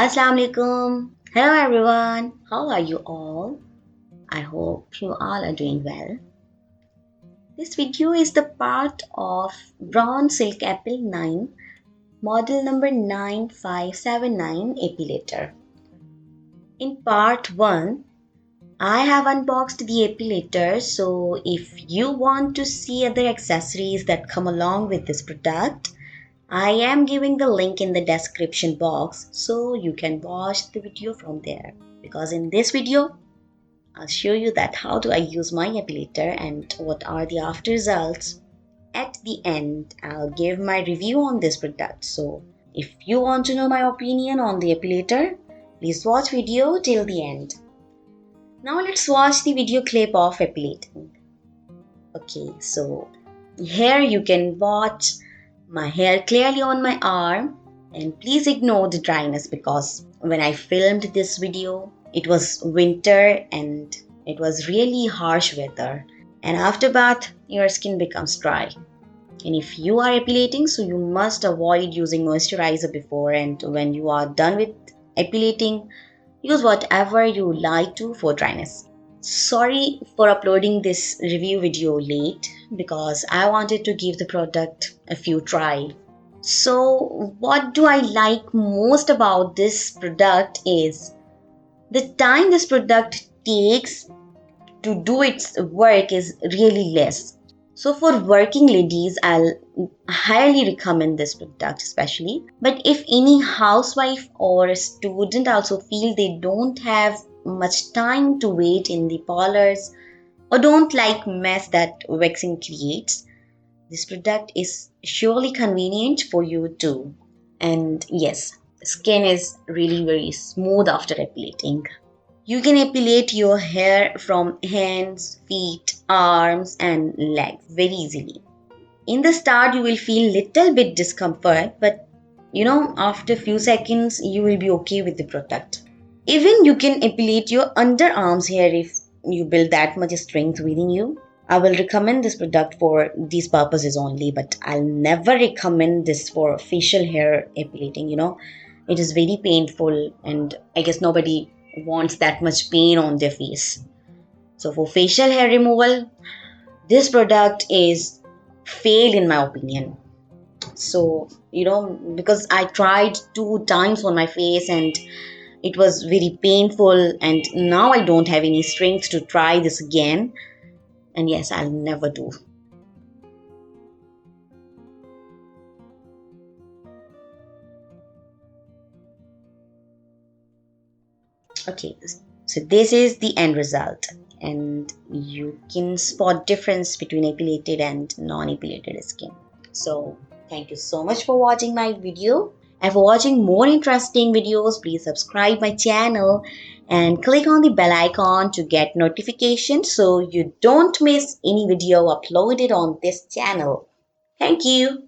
Assalamu alaikum. Hello everyone. How are you all? I hope you all are doing well. This video is the part of Braun Silk Epil 9 model number 9579 Epilator. In part 1, I have unboxed the Epilator, so if you want to see other accessories that come along with this product, I am giving the link in the description box so you can watch the video from there. Because in this video, I'll show you that how do I use my Epilator and what are the after results. At the end, I'll give my review on this product. So if you want to know my opinion on the Epilator, please watch video till the end. Now let's watch the video clip of epilating. Okay, so here you can watch my hair clearly on my arm, and please ignore the dryness because when I filmed this video it was winter and it was really harsh weather, and after bath your skin becomes dry. And if you are epilating, so you must avoid using moisturizer before, and when you are done with epilating, use whatever you like to for dryness. Sorry for uploading this review video late because I wanted to give the product a few try. So what do I like most about this product is the time this product takes to do its work is really less. So for working ladies, I'll highly recommend this product especially. But if any housewife or a student also feel they don't have much time to wait in the parlors or don't like mess that waxing creates, this product is surely convenient for you too. And yes, skin is really very smooth after epilating. You can epilate your hair from hands, feet, arms and legs very easily. In the start you will feel little bit discomfort, but after few seconds you will be okay with the product. Even you can epilate your underarms hair if you build that much strength within you. I will recommend this product for these purposes only, but I'll never recommend this for facial hair epilating. It is very painful and I guess nobody wants that much pain on their face. So for facial hair removal, this product is fail in my opinion. So because I tried 2 times on my face and it was very painful, and now I don't have any strength to try this again, and yes, I'll never do. Okay, so this is the end result, and you can spot difference between epilated and non-epilated skin. So thank you so much for watching my video, and for watching more interesting videos please subscribe my channel and click on the bell icon to get notifications so you don't miss any video uploaded on this channel. Thank you.